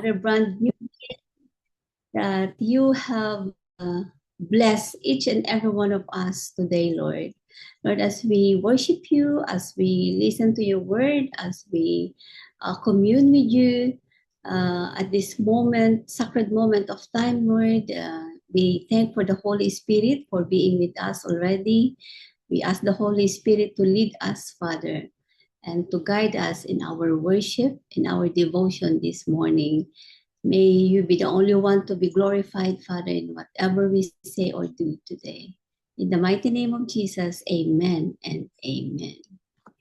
a brand new that you have blessed each and every one of us today, Lord. Lord, as we worship you, as we listen to your word, as we commune with you at this moment, sacred moment of time, Lord, we thank for the Holy Spirit for being with us already. We ask the Holy Spirit to lead us, Father, and to guide us in our worship, in our devotion this morning. May you be the only one to be glorified, Father, in whatever we say or do today. In the mighty name of Jesus, amen and amen.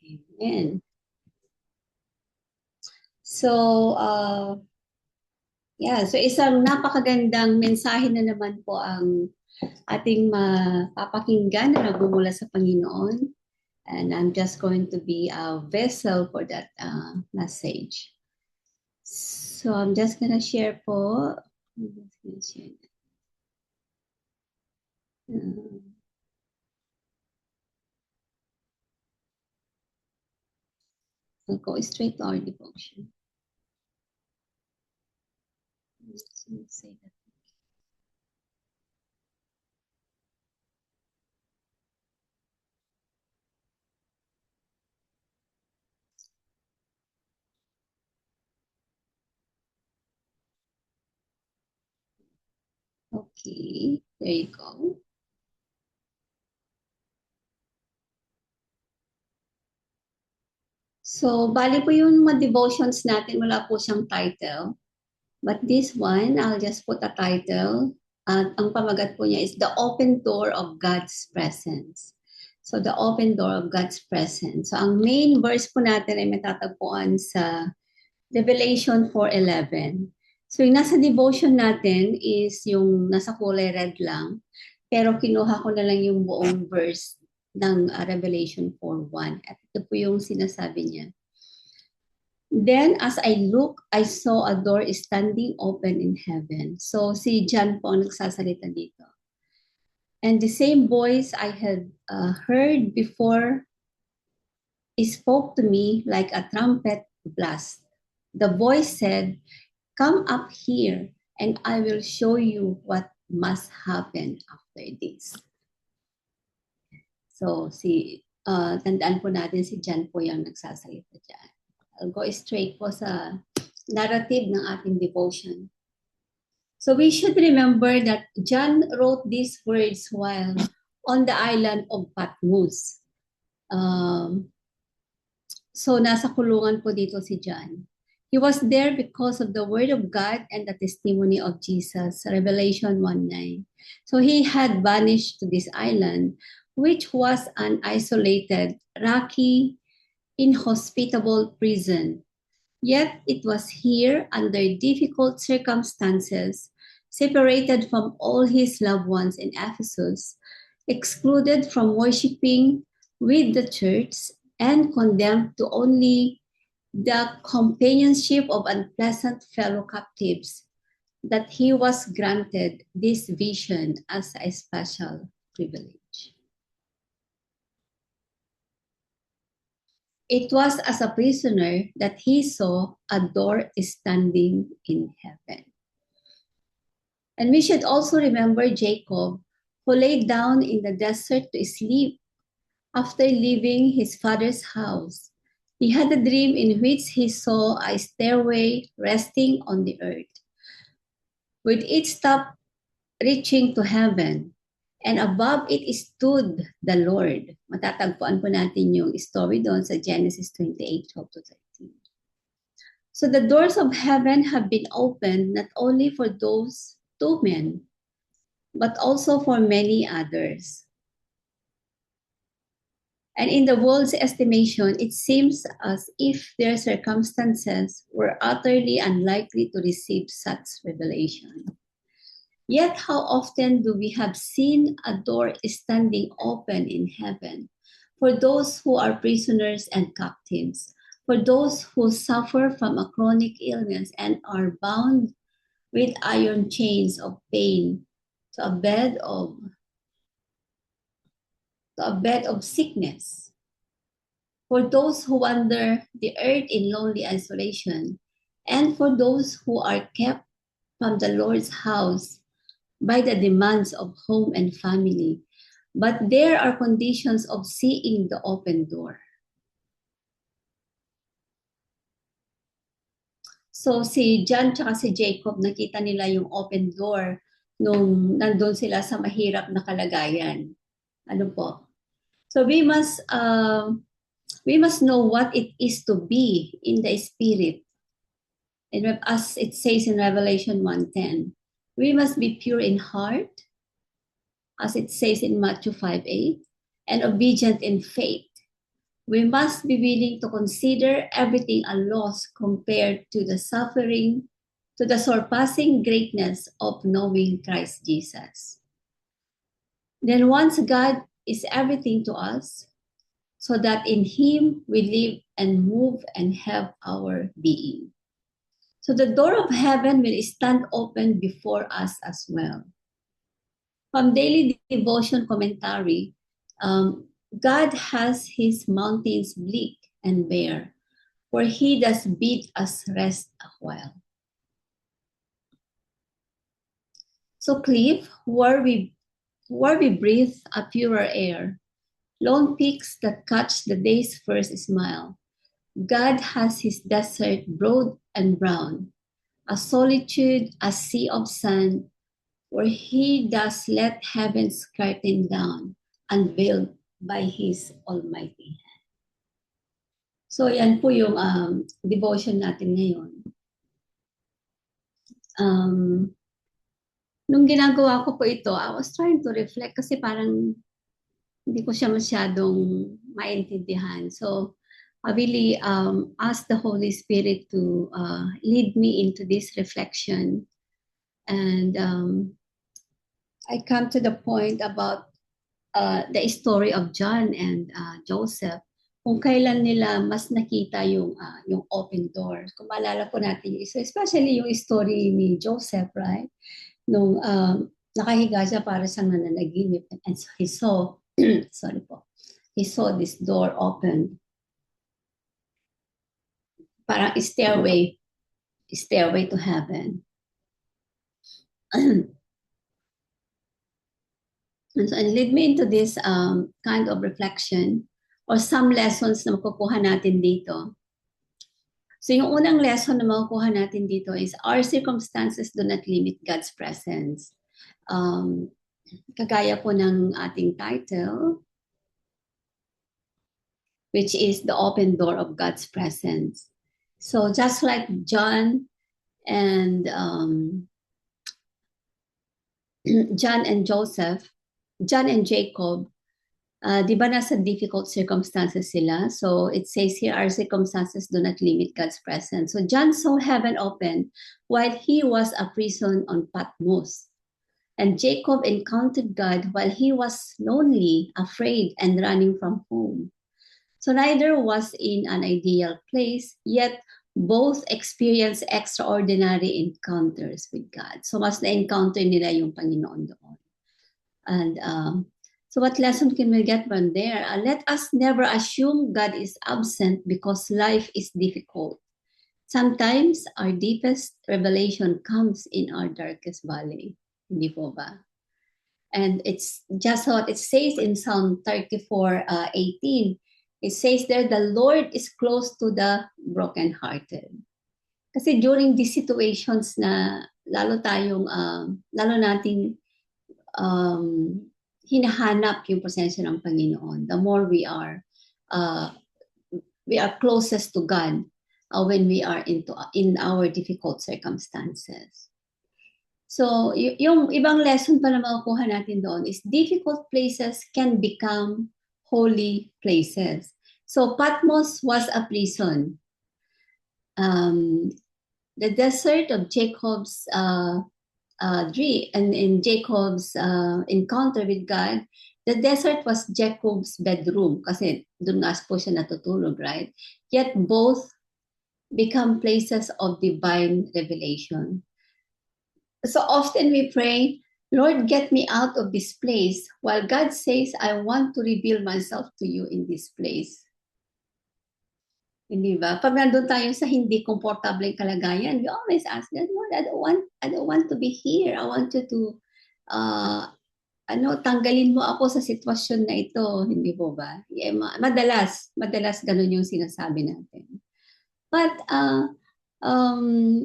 Amen. So, so isang napakagandang mensahe na naman po ang ating mapapakinggan na nagmumula sa Panginoon. And I'm just going to be a vessel for that message. So I'm just gonna share po. I'm just gonna share. I'll go straight to our devotion. Let's say that. Okay, there you go. So, bali po yung mga devotions natin, wala po siyang title. But this one, I'll just put a title. At ang pamagat po niya is The Open Door of God's Presence. So, the open door of God's presence. So, ang main verse po natin ay matatagpuan sa Revelation 4:11. So, yung nasa devotion natin is yung nasa kulay red lang. Pero kinuha ko na lang yung buong verse ng Revelation 4:1. At ito po yung sinasabi niya. Then as I looked, I saw a door standing open in heaven. So si John po ang nagsasalita dito. And the same voice I had heard before spoke to me like a trumpet blast. The voice said, "Come up here and I will show you what must happen after this." So tandaan po natin si John po yung nagsasalita dyan. I'll go straight po sa narrative ng ating devotion. So we should remember that John wrote these words while on the island of Patmos. So nasa kulungan po dito si John. He was there because of the word of God and the testimony of Jesus, Revelation 1:9. So he had vanished to this island, which was an isolated, rocky, inhospitable prison. Yet it was here, under difficult circumstances, separated from all his loved ones in Ephesus, excluded from worshiping with the church, and condemned to only the companionship of unpleasant fellow captives, that he was granted this vision as a special privilege. It was as a prisoner that he saw a door standing in heaven. And we should also remember Jacob, who lay down in the desert to sleep after leaving his father's house. He had a dream in which he saw a stairway resting on the earth, with its top reaching to heaven. And above it stood the Lord. Matatagpuan po natin yung story doon sa Genesis 28:12-13. So the doors of heaven have been opened not only for those two men, but also for many others. And in the world's estimation, it seems as if their circumstances were utterly unlikely to receive such revelation. Yet how often do we have seen a door standing open in heaven for those who are prisoners and captives, for those who suffer from a chronic illness and are bound with iron chains of pain to a bed of sickness, for those who wander the earth in lonely isolation and for those who are kept from the Lord's house by the demands of home and family. But there are conditions of seeing the open door. So si John tsaka si Jacob, nakita nila yung open door nung nandun sila sa mahirap na kalagayan. Ano po? So we must know what it is to be in the Spirit. And as it says in Revelation 1:10, we must be pure in heart, as it says in Matthew 5:8, and obedient in faith. We must be willing to consider everything a loss compared to the suffering, to the surpassing greatness of knowing Christ Jesus. Then once God is everything to us, so that in Him we live and move and have our being. So the door of heaven will stand open before us as well. From Daily Devotion Commentary, God has His mountains bleak and bare, where He does bid us rest a while. So cliff, where we breathe a purer air, lone peaks that catch the day's first smile. God has His desert broad and brown, a solitude, a sea of sand, where He does let heaven's curtain down, unveiled by His almighty hand. So yan po yung devotion natin ngayon. Nung ginagawa ko po ito, I was trying to reflect kasi parang hindi ko siya masyadong maintindihan. So I really asked the Holy Spirit to lead me into this reflection. And I come to the point about the story of John and Joseph, kung kailan nila mas nakita yung open door. Kung maalala po natin yung isa, especially yung story ni Joseph, right? Nung nakahiga siya para siyang nananaginip, and so he saw, sorry po, he saw this door open. Parang stairway to heaven. And lead me into this kind of reflection or some lessons na makukuha natin dito. So yung unang lesson na makukuha natin dito is our circumstances do not limit God's presence. Kagaya po ng ating title, which is the open door of God's presence. So just like John and Jacob, di ba nasa difficult circumstances sila? So it says here, our circumstances do not limit God's presence. So John saw heaven open while he was a prison on Patmos. And Jacob encountered God while he was lonely, afraid, and running from home. So neither was in an ideal place, yet both experienced extraordinary encounters with God. So mas na-encounter nila yung Panginoon doon. And so what lesson can we get from there? Let us never assume God is absent because life is difficult. Sometimes our deepest revelation comes in our darkest valley. Hindi po ba? And it's just what it says in Psalm 34:18. It says there, the Lord is close to the brokenhearted. Kasi during these situations na lalo nating hinahanap yung presensya ng Panginoon, the more we are closest to God when we are in our difficult circumstances. So yung ibang lesson pa na makukuha natin doon is difficult places can become holy places. So Patmos was a prison. The desert of Jacob's dream and in Jacob's encounter with God, the desert was Jacob's bedroom kasi doon nga po siya natutulog, right? Yet both become places of divine revelation. So often we pray, Lord, get me out of this place, while God says, I want to reveal myself to you in this place. Hindi ba? Pag nandun tayo sa hindi komportableng kalagayan, we always ask God, Lord, I don't want to be here. I want you to, uh, tanggalin mo ako sa sitwasyon na ito. Hindi po ba? Yeah, madalas ganun yung sinasabi natin. But,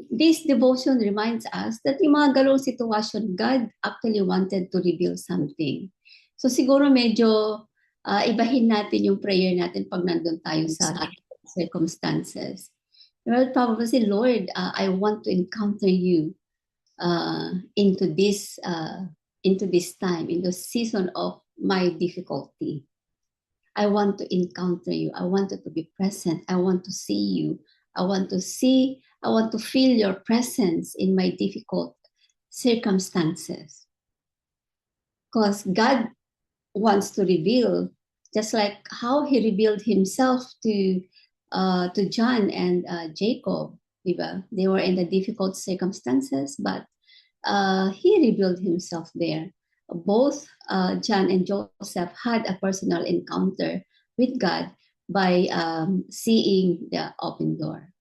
this devotion reminds us that yung mga galong sitwasyon, God actually wanted to reveal something. So siguro medyo ibahin natin yung prayer natin pag nandun tayo sa circumstances. Well, probably say, Lord, I want to encounter you into this time, in the season of my difficulty. I want to encounter you. I want to be present. I want to see you. I want to feel your presence in my difficult circumstances. Because God wants to reveal, just like how he revealed himself to John and Jacob. Diba? They were in the difficult circumstances, but he revealed himself there. Both John and Joseph had a personal encounter with God by seeing the open door.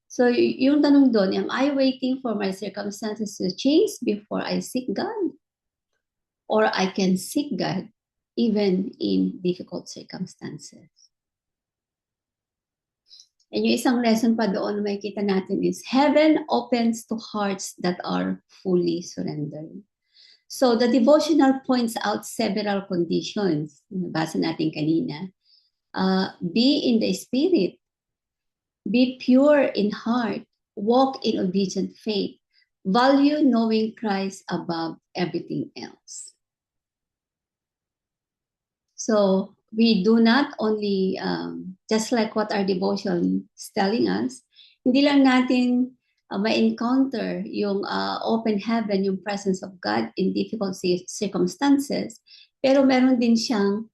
So yung tanong doon, am I waiting for my circumstances to change before I seek God? Or I can seek God even in difficult circumstances. And yung isang lesson pa doon na makikita natin is, heaven opens to hearts that are fully surrendered. So the devotional points out several conditions. Nabasa natin kanina. Be in the spirit. Be pure in heart. Walk in obedient faith. Value knowing Christ above everything else. So we do not only, just like what our devotion is telling us, hindi lang natin ma-encounter yung open heaven, yung presence of God in difficult circumstances, pero meron din siyang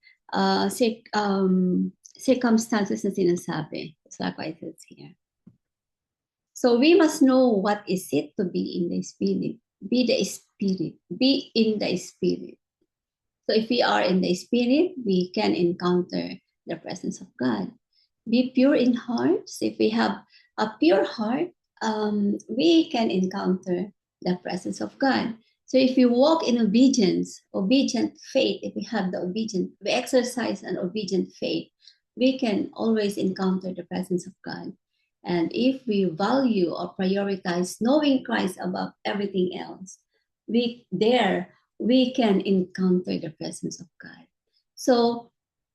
circumstances na sinasabi. That's like what it says here. So we must know what is it to be in the Spirit. Be the Spirit. Be in the Spirit. So if we are in the Spirit, we can encounter the presence of God. Be pure in heart. So if we have a pure heart, we can encounter the presence of God. So if we walk in obedience, obedient faith, if we have we exercise an obedient faith, we can always encounter the presence of God. And if we value or prioritize knowing Christ above everything else, we can encounter the presence of God. So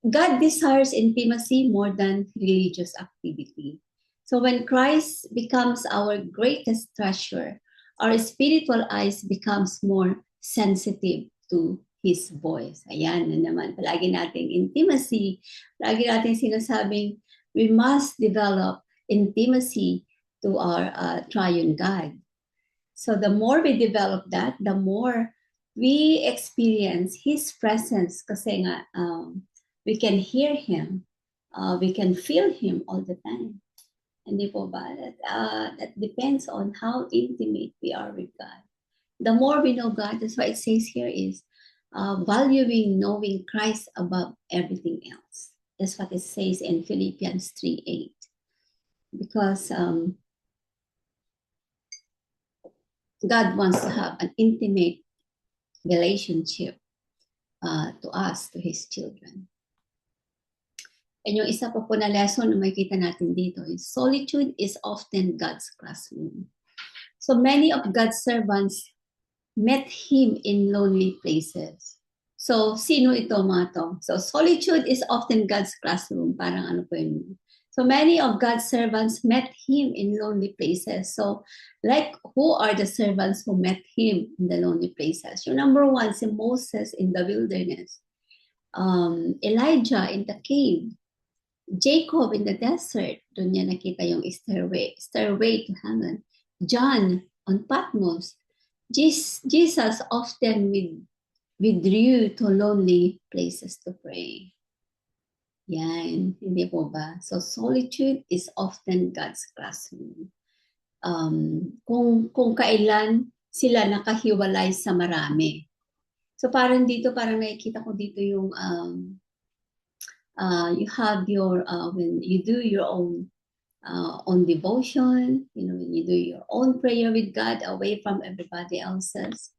God desires intimacy more than religious activity. So when Christ becomes our greatest treasure, our spiritual eyes becomes more sensitive to His voice. Ayan na naman, palagi nating intimacy, palagi nating sinasabing we must develop intimacy to our triune God. So the more we develop that, the more we experience His presence kasi nga we can hear Him, we can feel Him all the time. Hindi po ba? That depends on how intimate we are with God. The more we know God, that's why it says here is valuing knowing Christ above everything else. That's what it says in Philippians 3:8. Because God wants to have an intimate relationship to us, to His children. And yung isa pa po na lesson na makikita natin dito is solitude is often God's classroom. So many of God's servants met Him in lonely places. So sino ito mga to? So solitude is often God's classroom. Parang ano po yun. So many of God's servants met Him in lonely places. So like who are the servants who met Him in the lonely places? Yung number one, si Moses in the wilderness. Elijah in the cave. Jacob in the desert, doon niya nakita yung stairway to heaven. John on Patmos. Jesus often withdrew to lonely places to pray. Yan, hindi po ba? So solitude is often God's classroom. Kung kailan sila nakahiwalay sa marami. So parang nakikita ko dito yung you have your when you do your own own devotion, when you do your own prayer with God away from everybody else's,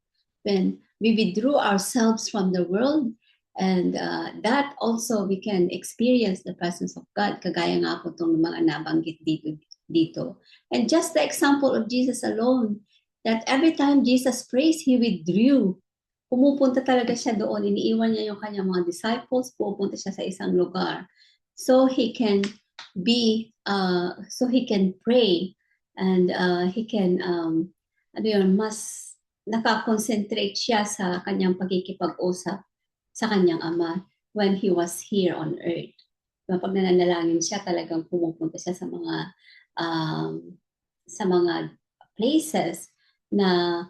when we withdrew ourselves from the world, and that also we can experience the presence of God, kagaya nga po itong mga nabanggit dito. And just the example of Jesus alone, that every time Jesus prays, He withdrew. Pumupunta talaga siya doon, iniiwan niya yung kanyang mga disciples, pupunta siya sa isang lugar. So He can so He can pray, and He can, mas nakakonsentrate siya sa kanyang pagkikipag-usap sa kanyang Ama when He was here on earth. Pag nananalangin siya, talagang pumupunta siya sa mga places na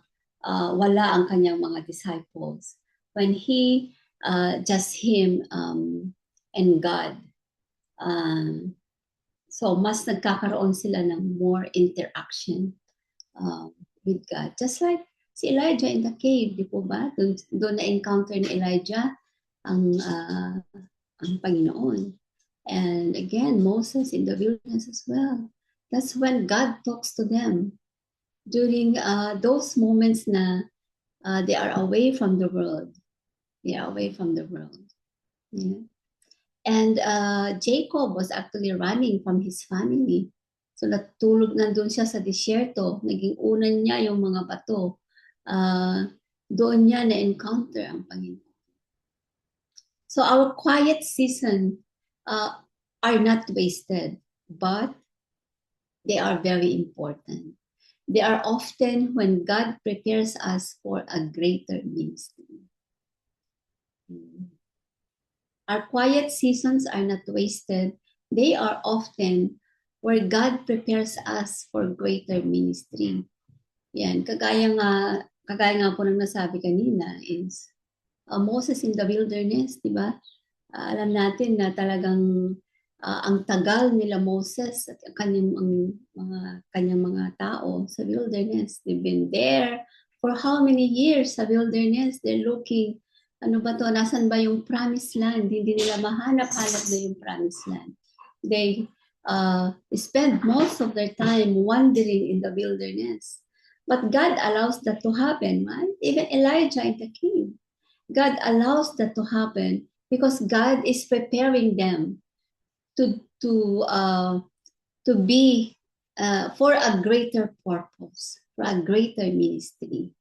wala ang kanyang mga disciples. When He, just Him and God. So mas nagkakaroon sila ng more interaction with God. Just like si Elijah in the cave, di po ba? Doon na-encounter ni Elijah ang Panginoon. And again, Moses in the wilderness as well. That's when God talks to them. During those moments na they are away from the world. They are away from the world. Yeah. And Jacob was actually running from his family. So natulog nandun siya sa disyerto. Naging unan niya yung mga bato. Doon niya na-encounter ang Panginoon. So our quiet season are not wasted, but they are very important. They are often when God prepares us for a greater ministry. Our quiet seasons are not wasted. They are often where God prepares us for greater ministry. Yan, kagaya nga po ng nasabi kanina is Moses in the wilderness, di ba? Alam natin na talagang ang tagal nila Moses at kanyang mga tao sa wilderness. They've been there for how many years sa wilderness? They're looking, ano ba to? Nasaan ba yung promised land? Hindi nila mahanap-hanap na yung promised land. They spend most of their time wandering in the wilderness. But God allows that to happen, right? Even Elijah in the cave. God allows that to happen because God is preparing them to be for a greater purpose, for a greater ministry.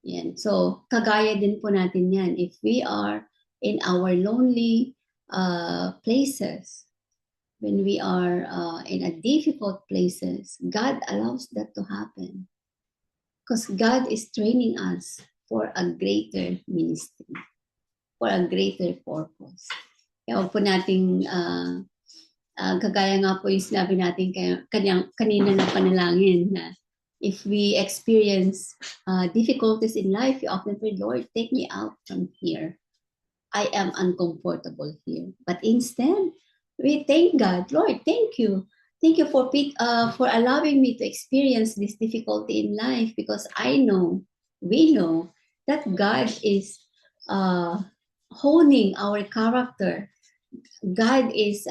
Yan. So, kagaya din po natin yan. If we are in our lonely places, when we are in a difficult places, God allows that to happen. Because God is training us for a greater ministry, for a greater purpose. Kaya huwag po nating, kagaya nga po yung sinabi natin kanina na panalangin na if we experience difficulties in life, we often pray, Lord, take me out from here. I am uncomfortable here. But instead, we thank God, Lord, thank you. Thank you for allowing me to experience this difficulty in life because we know that God is honing our character. God is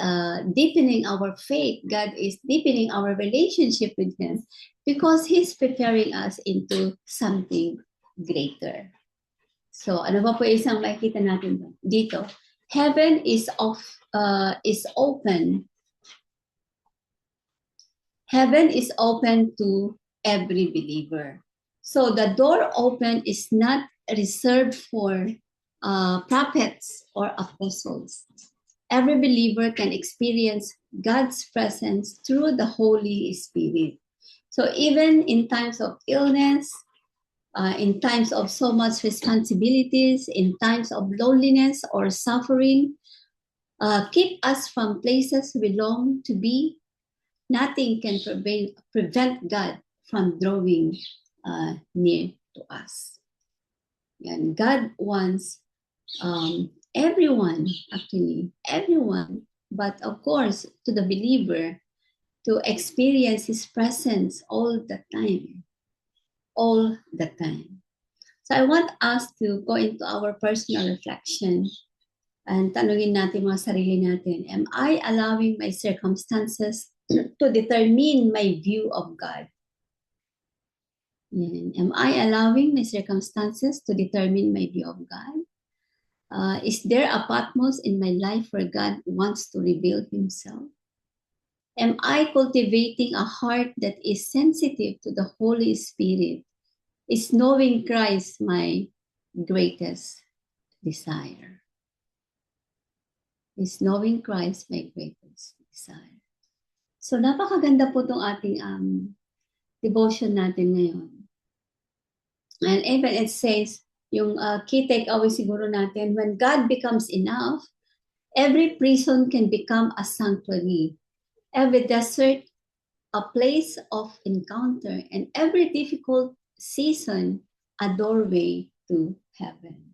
deepening our faith. God is deepening our relationship with Him because He's preparing us into something greater. So, ano ba po isang makikita natin dito? Heaven is open. Heaven is open to every believer. So the door open is not reserved for prophets or apostles. Every believer can experience God's presence through the Holy Spirit. So even in times of illness, in times of so much responsibilities, in times of loneliness or suffering, keep us from places we long to be. Nothing can prevent God from drawing near to us. And God wants everyone, but of course, to the believer, to experience His presence all the time. So I want us to go into our personal reflection and tanungin natin mga sarili natin, am I allowing my circumstances to determine my view of God. Yan. Am I allowing my circumstances to determine my view of God? Is there a Patmos in my life where God wants to reveal himself? Am I cultivating a heart that is sensitive to the Holy Spirit? Is knowing Christ my greatest desire? Is knowing Christ my greatest desire? So napakaganda po itong ating devotion natin ngayon. And even it says, yung key takeaway siguro natin, when God becomes enough, every prison can become a sanctuary. Every desert, a place of encounter, and every difficult season, a doorway to heaven.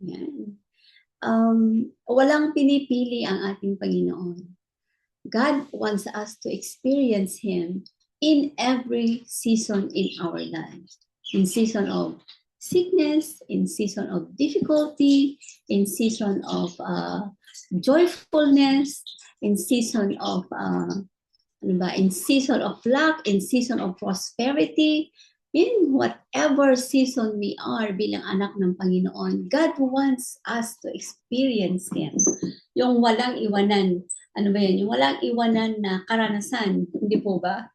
Yan. Walang pinipili ang ating Panginoon. God wants us to experience Him in every season in our lives. In season of sickness, in season of difficulty, in season of joyfulness, in season of in season of luck, in season of prosperity, in whatever season we are bilang anak ng Panginoon, God wants us to experience Him. Yung walang iwanan, ano ba yan? Yung walang iwanan na karanasan, hindi po ba?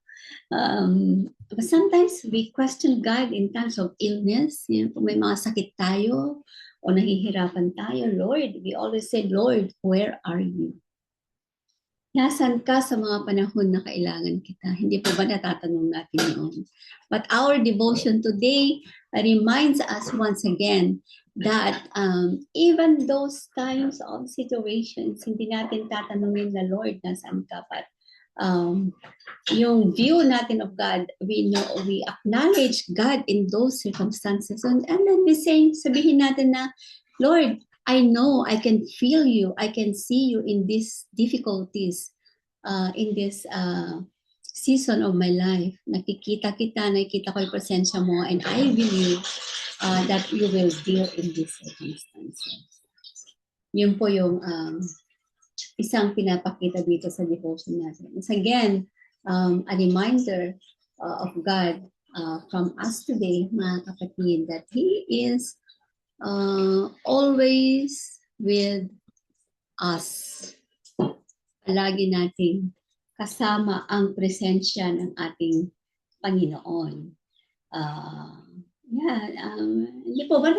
But sometimes we question God in terms of illness. Kung may mga sakit tayo o nahihirapan tayo, Lord, we always say, Lord, where are you? Nasaan ka sa mga panahon na kailangan kita? Hindi po ba natatanong natin yun? But our devotion today reminds us once again that even those times of situations, hindi natin tatanungin na, Lord, nasaan ka? But yung view natin of God, we acknowledge God in those circumstances. And then we sabihin natin na, Lord, I know, I can feel you, I can see you in these difficulties, in this season of my life. Nakikita ko yung presensya mo, and I believe that you will deal in these circumstances. Yun po yung isang pinapakita dito sa devotion natin. Once again, a reminder of God from us today, mga kapatid, that He is always with us. Palagi nating kasama ang presensya ng ating Panginoon. Hindi po ba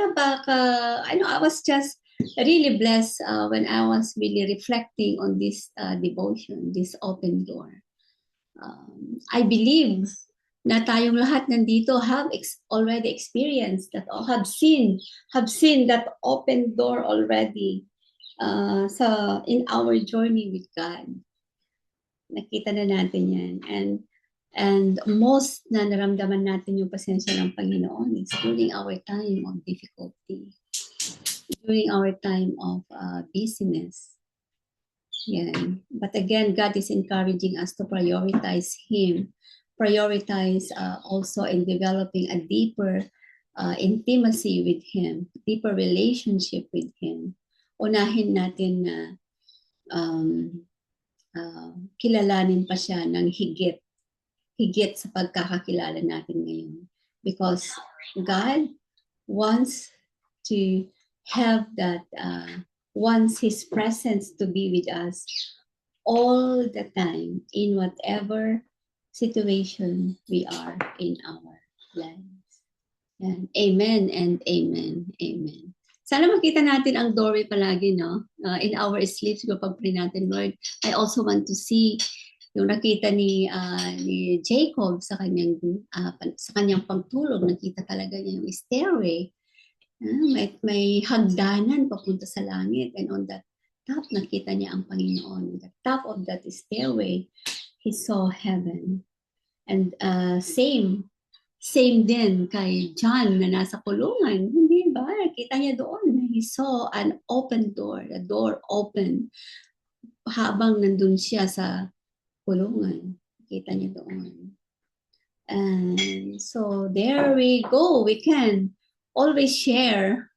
I was just really blessed when I was really reflecting on this devotion, this open door. I believe na tayong lahat nandito have already experienced that, or have seen that open door already in our journey with God. Nakita na natin yan. And most na naramdaman natin yung pasensya ng Panginoon is during our time of difficulty, during our time of busyness. Yan. But again, God is encouraging us to prioritize Him, prioritize also in developing a deeper intimacy with Him, deeper relationship with Him. Unahin natin na kilalanin pa siya ng higit sa pagkakakilala natin ngayon. Because God wants to have that, wants His presence to be with us all the time in whatever situation we are in our lives. And amen and amen. Amen. Sana makita natin ang doorway palagi, no? In our sleep, pag-pray natin, Lord, I also want to see yung nakita ni Jacob sa kanyang pagtulog. Nakita talaga niya yung stairway. May hagdanan papunta sa langit. And on that top, nakita niya ang Panginoon. On the top of that stairway, he saw heaven. And same din kay John na nasa kulungan. Hindi ba? Nakita niya doon. He saw an open door. The door open. Habang nandun siya sa kulungan. Nakita niya doon. And so there we go. We can always share.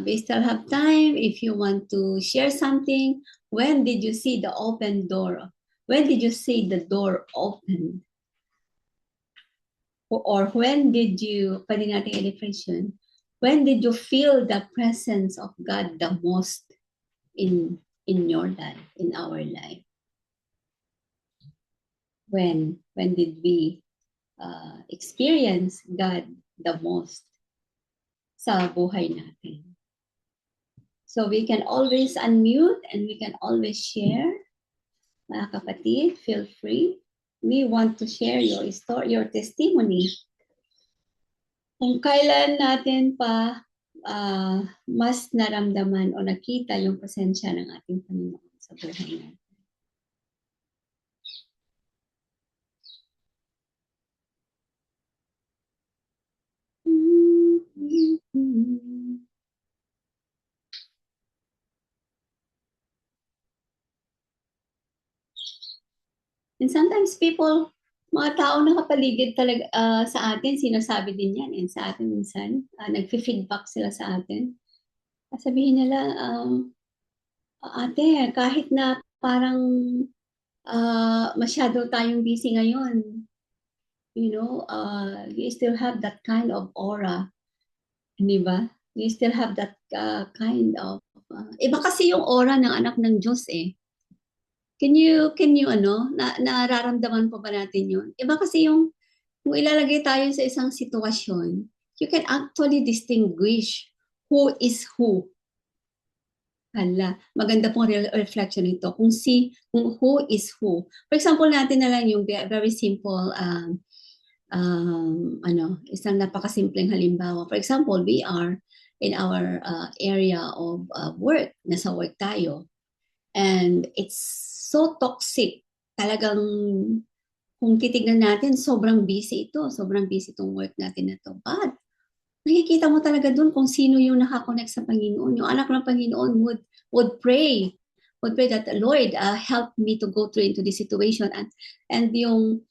We still have time. If you want to share something, when did you see the open door? When did you see the door open? Or when did you, pwede natin i-reflection, when did you feel the presence of God the most in your life, in our life? When did we experience God the most sa buhay natin? So we can always unmute and we can always share. Mga kapatid, feel free. We want to share your story, your testimony. Kung kailan natin pa mas naramdaman o nakita yung presensya ng ating Panginoon sa buhay natin. And sometimes people, mga tao nakapaligid talaga sa atin, sinasabi din yan. And sa atin minsan, nag-feedback sila sa atin. Sabihin nila, ate, kahit na parang masyado tayong busy ngayon, you still have that kind of aura. Di ba? You still have that kind of, iba kasi yung aura ng anak ng Diyos eh. Can you nararamdaman pa ba natin yun? Iba kasi yung, kung ilalagay tayo sa isang sitwasyon, you can actually distinguish who is who. Hala, maganda pong reflection nito. Kung who is who. For example natin na lang yung very simple, isang napakasimpleng halimbawa. For example, we are in our area of work. Nasa work tayo. And it's so toxic. Talagang kung titignan natin, sobrang busy ito. Sobrang busy itong work natin na to. But nakikita mo talaga dun kung sino yung nakakonect sa Panginoon. Yung anak ng Panginoon would pray that, Lord, help me to go through into this situation. And yung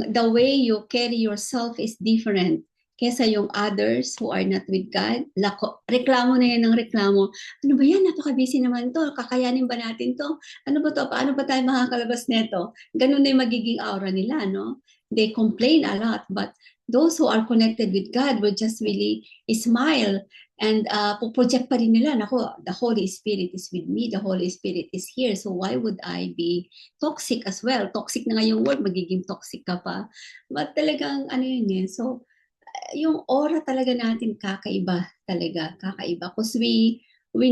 the way you carry yourself is different kesa yung others who are not with God. Reklamo na yan ng reklamo. Ano ba yan? Napaka-busy naman to. Kakayanin ba natin to? Ano ba to? Paano ba tayo makakalabas neto? Ganun na yung magiging aura nila, no? They complain a lot, but those who are connected with God will just really smile and project pa rin nila, nako, the Holy Spirit is with me, the Holy Spirit is here, so why would I be toxic as well? Toxic na nga yung word, magiging toxic ka pa. But talagang, yun eh, so, yung aura talaga natin kakaiba talaga, kakaiba. Because we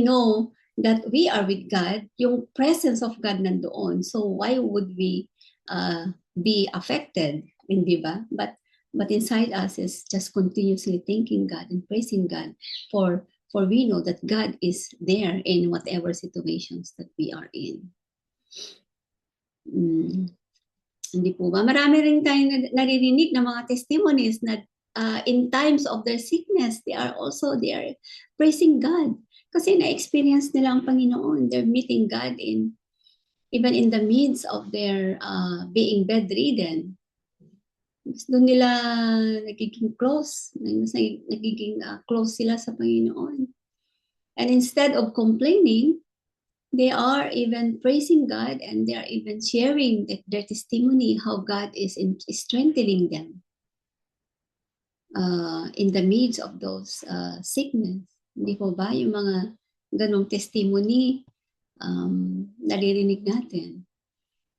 know that we are with God, yung presence of God nandoon. So why would we be affected? Hindi ba? But inside us is just continuously thanking God and praising God for we know that God is there in whatever situations that we are in. Hindi po ba? Marami rin tayong naririnig na mga testimonies na in times of their sickness, they are praising God. Kasi na-experience nila ang Panginoon. They're meeting God even in the midst of their being bedridden. Doon nila nagiging close. Nagiging close sila sa Panginoon. And instead of complaining, they are even praising God and they are even sharing their testimony how God is strengthening them in the midst of those sickness. Hindi po ba yung mga ganong testimony naririnig natin?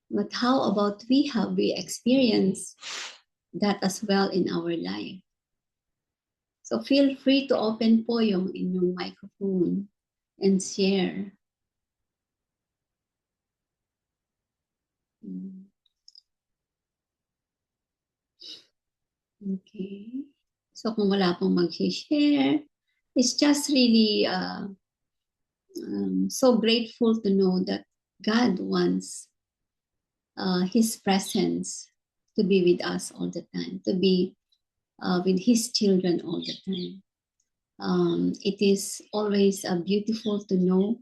But how about we experience that as well in our life? So feel free to open po yung inyong microphone and share. Okay. So kung wala pong mag-share, it's just really so grateful to know that God wants His presence to be with us all the time, to be with His children all the time. It is always beautiful to know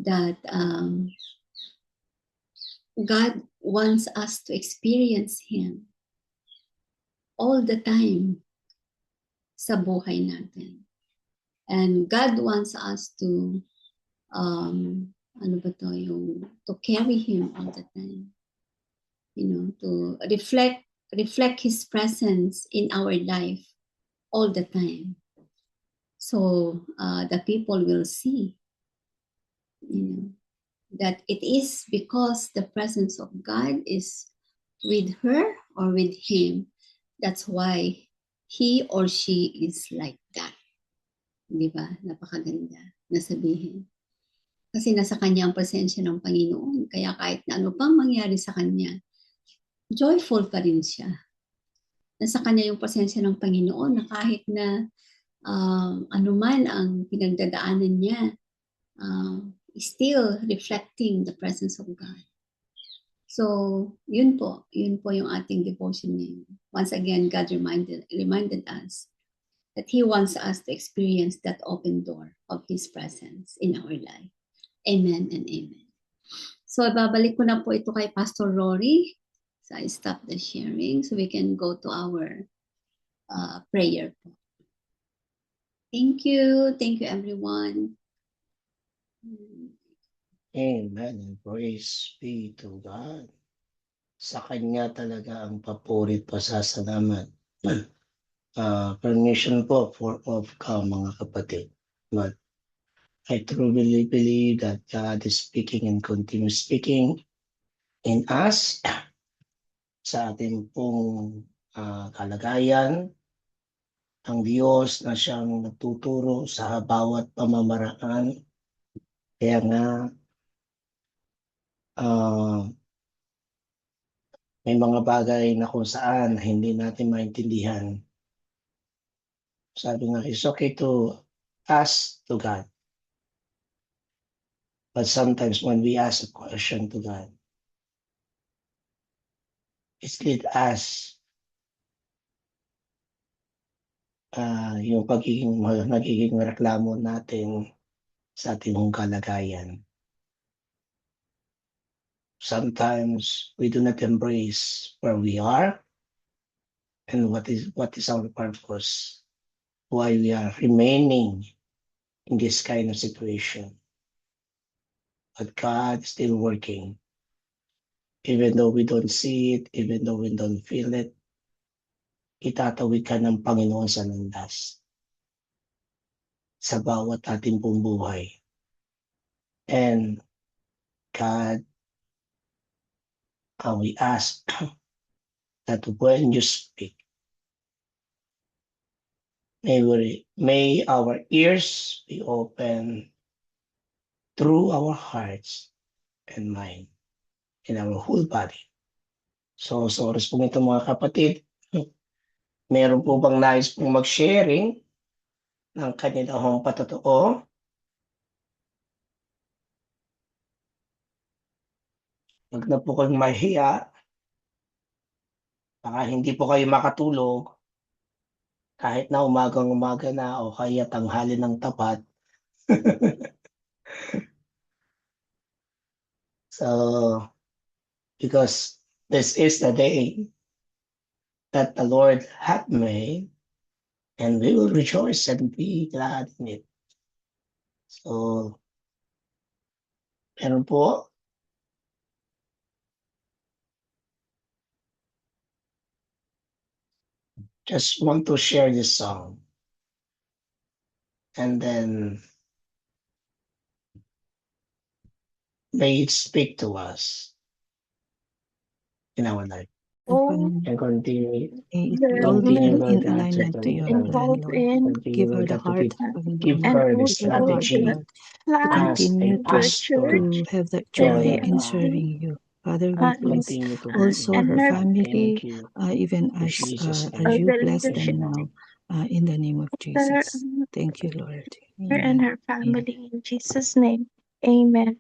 that God wants us to experience Him all the time sa buhay natin. And God wants us to to carry Him all the time. to reflect His presence in our life all the time. So the people will see, that it is because the presence of God is with her or with him. That's why he or she is like that. Di ba? Napakaganda na sabihin. Kasi nasa kanya ang presensya ng Panginoon. Kaya kahit na ano pang mangyari sa kanya, joyful pa rin siya. Nasa kanya yung presensya ng Panginoon na kahit na anuman ang pinagdadaanan niya, still reflecting the presence of God. So, yun po yung ating devotion ngayon. Once again, God reminded us that He wants us to experience that open door of His presence in our life. Amen and amen. So, babalik ko na po ito kay Pastor Rory. So, I stop the sharing so we can go to our prayer po. Thank you. Thank you, everyone. Amen and praise be to God. Sa Kanya talaga ang papurit pasasalamat. Permission po of mga kapatid. But I truly believe that God is speaking and continues speaking in us sa ating pong kalagayan. Ang Diyos na siyang nagtuturo sa bawat pamamaraan. Kaya nga, may mga bagay na kung saan hindi natin maintindihan. Sabi nga, it's okay to ask to God. But sometimes when we ask a question to God, it's lead us yung nagiging reklamo natin sa ating kalagayan. Sometimes we do not embrace where we are and what is our purpose, why we are remaining in this kind of situation. But God is still working. Even though we don't see it, even though we don't feel it, itatawid ka ng Panginoon sa landas sa bawat ating pong buhay. And God, we ask that when you speak, may our ears be open through our hearts and mind and our whole body. So, oras po ito mga kapatid, meron po bang nais pong mag-sharing ng kanilang patotoo? Huwag na po kayong mahiya. Baka hindi po kayo makatulog kahit na umaga na o kaya tanghali ng tapat. So, because this is the day that the Lord hath made, and we will rejoice and be glad in it. So, meron po. Just want to share this song. And then may it speak to us in our life. And continue, in alignment to your plan, Lord. Give her the heart of give her the strategy to continue to pastor, have that joy in serving you. Father, we bless also her family, even as you bless them now, in the name of Jesus. Thank you, Lord. Her and her family in Jesus' name. Amen.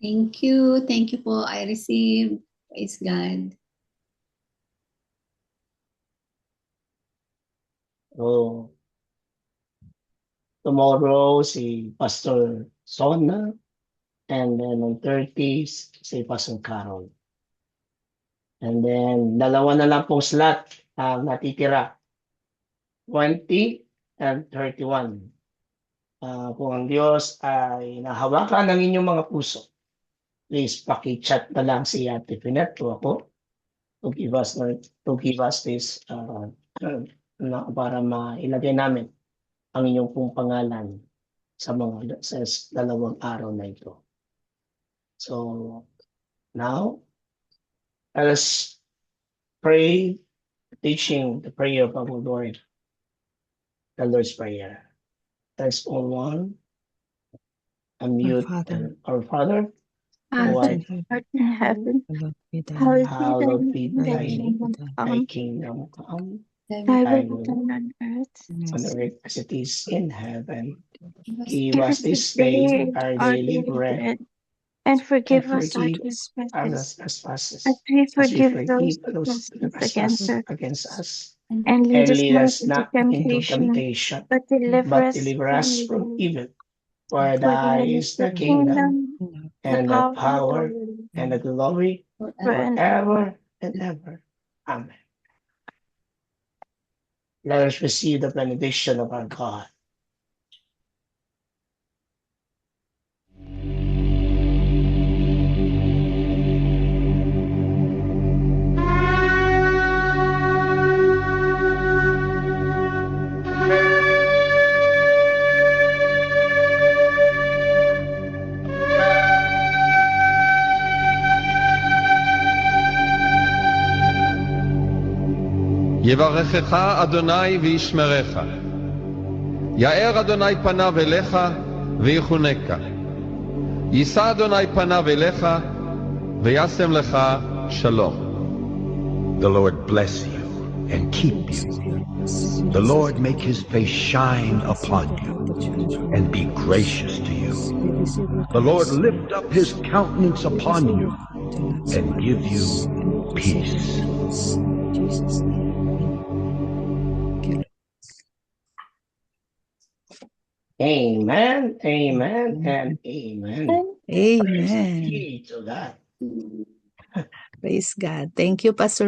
Thank you. Thank you po. I receive. Praise God. So, tomorrow, si Pastor Sona, and then on 30s, si Pastor Carol. And then, dalawa na lang pong slot natitira. 20 and 31. Kung ang Diyos ay nahawakan ng inyong mga puso, please paki-chat na lang si Ate Pinet o ako. to give us this para mailagay namin ang inyong pong pangalan sa dalawang araw na ito. So now, let us pray, teaching the prayer of our Lord, the Lord's Prayer. Let's all one unmute. Our Father, who art in heaven, hallowed be thy name. Thy kingdom come, thy will be done on earth as it is in heaven. Give us this day our daily bread, and forgive and us our our trespasses, trespasses, as we as we forgive those forgive who those who trespass trespass against us. against us. And lead us not into into temptation, temptation, but deliver but us deliver from us from evil. evil. For For thine thine is is the the kingdom, kingdom, and the power, and the glory, forever and ever. Amen. Let us receive the benediction of our God. יברכך אדוני וישמרך. יאר אדוני פניו אליך ויחונקה. יישא אדוני פניו אליך וישם לך שלום. The Lord bless you and keep you. The Lord make his face shine upon you and be gracious to you. The Lord lift up his countenance upon you and give you peace. Amen, amen, and amen. Amen. Praise be to God. Praise God. Thank you, Pastor